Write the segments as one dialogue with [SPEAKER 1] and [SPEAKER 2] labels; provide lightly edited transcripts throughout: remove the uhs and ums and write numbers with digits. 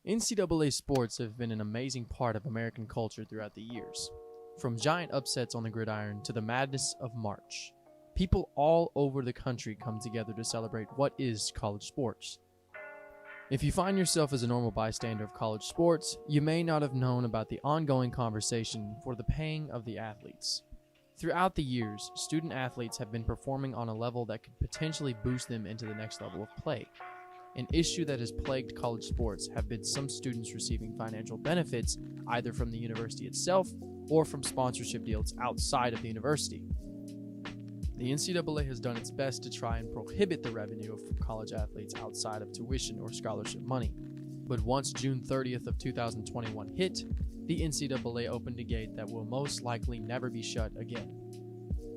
[SPEAKER 1] NCAA sports have been an amazing part of American culture throughout the years. From giant upsets on the gridiron to the madness of March, people all over the country come together to celebrate what is college sports. If you find yourself as a normal bystander of college sports, you may not have known about the ongoing conversation for the paying of the athletes. Throughout the years, student athletes have been performing on a level that could potentially boost them into the next level of play. An issue that has plagued college sports have been some students receiving financial benefits either from the university itself or from sponsorship deals outside of the university. The NCAA has done its best to try and prohibit the revenue of college athletes outside of tuition or scholarship money. But once June 30th of 2021 hit, the NCAA opened a gate that will most likely never be shut again.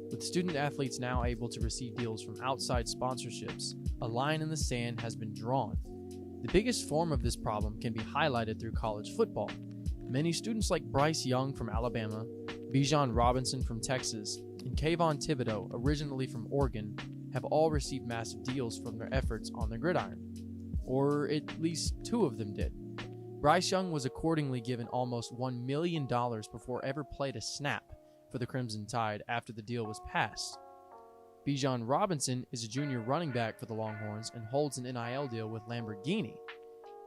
[SPEAKER 1] With student athletes now able to receive deals from outside sponsorships, a line in the sand has been drawn. The biggest form of this problem can be highlighted through college football. Many students like Bryce Young from Alabama, Bijan Robinson from Texas, and Kayvon Thibodeau, originally from Oregon, have all received massive deals from their efforts on the gridiron. Or at least two of them did. Bryce Young was accordingly given almost $1 million before ever played a snap for the Crimson Tide after the deal was passed. Bijan Robinson is a junior running back for the Longhorns and holds an NIL deal with Lamborghini.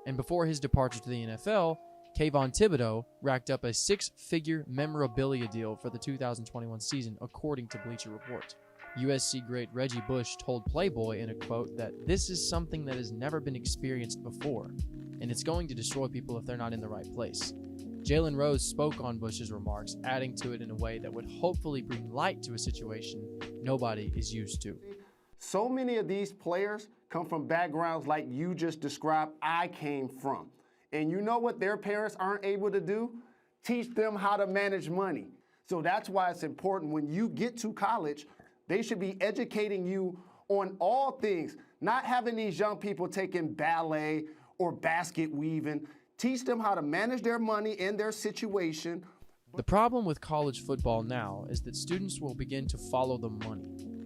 [SPEAKER 1] And before his departure to the NFL, Kayvon Thibodeau racked up a six-figure memorabilia deal for the 2021 season, according to Bleacher Report. USC great Reggie Bush told Playboy in a quote that this is something that has never been experienced before, and it's going to destroy people if they're not in the right place. Jalen Rose spoke on Bush's remarks, adding to it in a way that would hopefully bring light to a situation nobody is used to.
[SPEAKER 2] So many of these players come from backgrounds like you just described I came from. And you know what their parents aren't able to do? Teach them how to manage money. So that's why it's important when you get to college, they should be educating you on all things, not having these young people taking ballet or basket weaving. Teach them how to manage their money and their situation.
[SPEAKER 1] The problem with college football now is that students will begin to follow the money.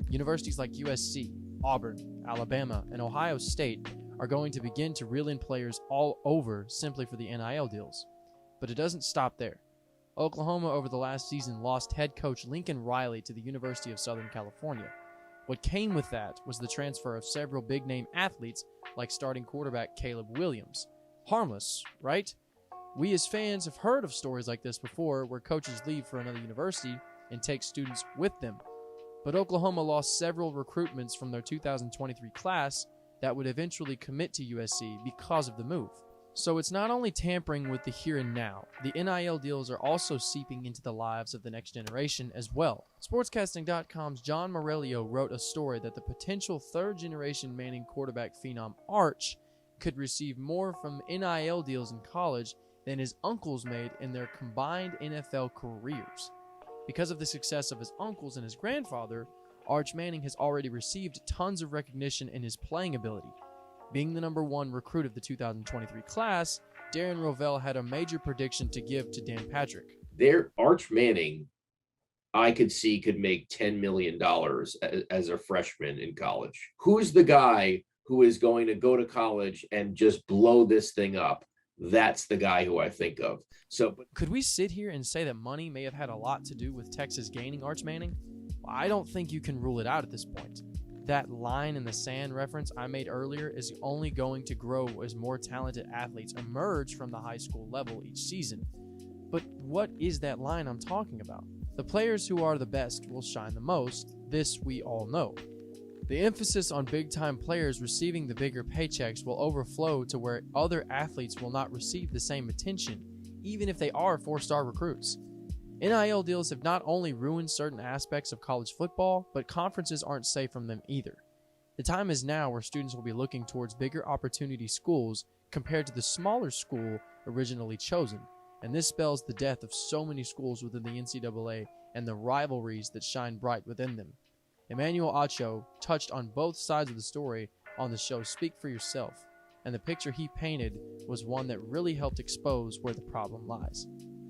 [SPEAKER 1] Universities like USC, Auburn, Alabama, and Ohio State are going to begin to reel in players all over simply for the NIL deals. But it doesn't stop there. Oklahoma over the last season lost head coach Lincoln Riley to the University of Southern California. What came with that was the transfer of several big-name athletes like starting quarterback Caleb Williams. Harmless, right? We as fans have heard of stories like this before where coaches leave for another university and take students with them. But Oklahoma lost several recruitments from their 2023 class that would eventually commit to USC because of the move. So it's not only tampering with the here and now, the NIL deals are also seeping into the lives of the next generation as well. Sportscasting.com's John Morello wrote a story that the potential third-generation Manning quarterback phenom Arch could receive more from NIL deals in college than his uncles made in their combined NFL careers. Because of the success of his uncles and his grandfather, Arch Manning has already received tons of recognition in his playing ability. Being the number one recruit of the 2023 class, Darren Rovell had a major prediction to give to Dan Patrick.
[SPEAKER 3] Arch Manning, I could see could make $10 million as a freshman in college. Who's the guy who is going to go to college and just blow this thing up? That's the guy who I think of. So,
[SPEAKER 1] could we sit here and say that money may have had a lot to do with Texas gaining Arch Manning? I don't think you can rule it out at this point. That line in the sand reference I made earlier is only going to grow as more talented athletes emerge from the high school level each season. But what is that line I'm talking about? The players who are the best will shine the most. This we all know. The emphasis on big-time players receiving the bigger paychecks will overflow to where other athletes will not receive the same attention, even if they are four-star recruits. NIL deals have not only ruined certain aspects of college football, but conferences aren't safe from them either. The time is now where students will be looking towards bigger opportunity schools compared to the smaller school originally chosen, and this spells the death of so many schools within the NCAA and the rivalries that shine bright within them. Emmanuel Acho touched on both sides of the story on the show Speak for Yourself, and the picture he painted was one that really helped expose where the problem lies.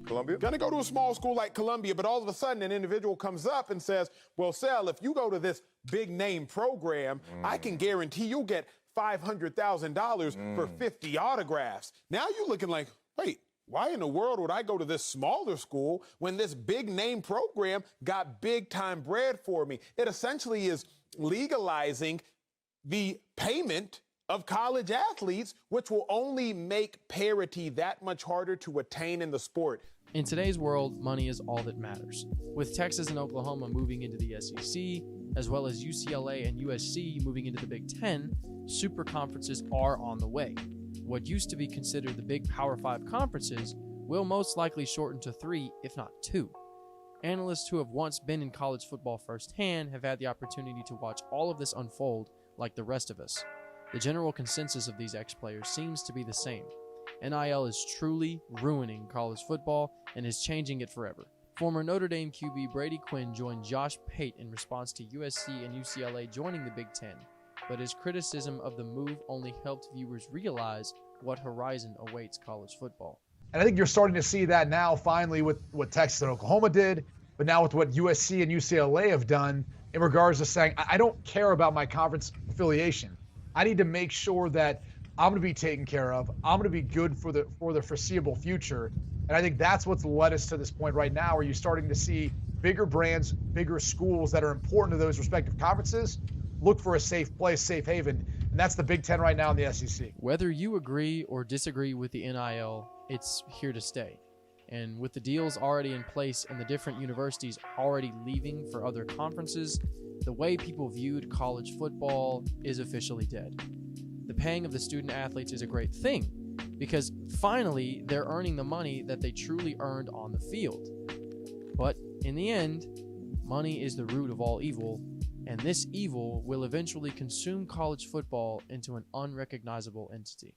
[SPEAKER 4] Columbia? Gonna go to a small school like Columbia, but all of a sudden an individual comes up and says, well, Sal, if you go to this big name program, I can guarantee you'll get $500,000 for 50 autographs. Now you're looking like, wait, why in the world would I go to this smaller school when this big name program got big time bread for me? It essentially is legalizing the payment of college athletes, which will only make parity that much harder to attain in the sport.
[SPEAKER 1] In today's world, money is all that matters. With Texas and Oklahoma moving into the SEC, as well as UCLA and USC moving into the Big Ten, super conferences are on the way. What used to be considered the big Power 5 conferences will most likely shorten to 3, if not 2. Analysts who have once been in college football firsthand have had the opportunity to watch all of this unfold like the rest of us. The general consensus of these ex-players seems to be the same. NIL is truly ruining college football and is changing it forever. Former Notre Dame QB Brady Quinn joined Josh Pate in response to USC and UCLA joining the Big Ten, but his criticism of the move only helped viewers realize what horizon awaits college football.
[SPEAKER 5] And I think you're starting to see that now finally with what Texas and Oklahoma did, but now with what USC and UCLA have done in regards to saying, I don't care about my conference affiliation. I need to make sure that I'm going to be taken care of. I'm going to be good for the foreseeable future. And I think that's what's led us to this point right now where you're starting to see bigger brands, bigger schools that are important to those respective conferences look for a safe place, safe haven. And that's the Big Ten right now in the SEC.
[SPEAKER 1] Whether you agree or disagree with the NIL, it's here to stay. And with the deals already in place and the different universities already leaving for other conferences, the way people viewed college football is officially dead. The paying of the student athletes is a great thing because finally they're earning the money that they truly earned on the field. But in the end, money is the root of all evil, and this evil will eventually consume college football into an unrecognizable entity.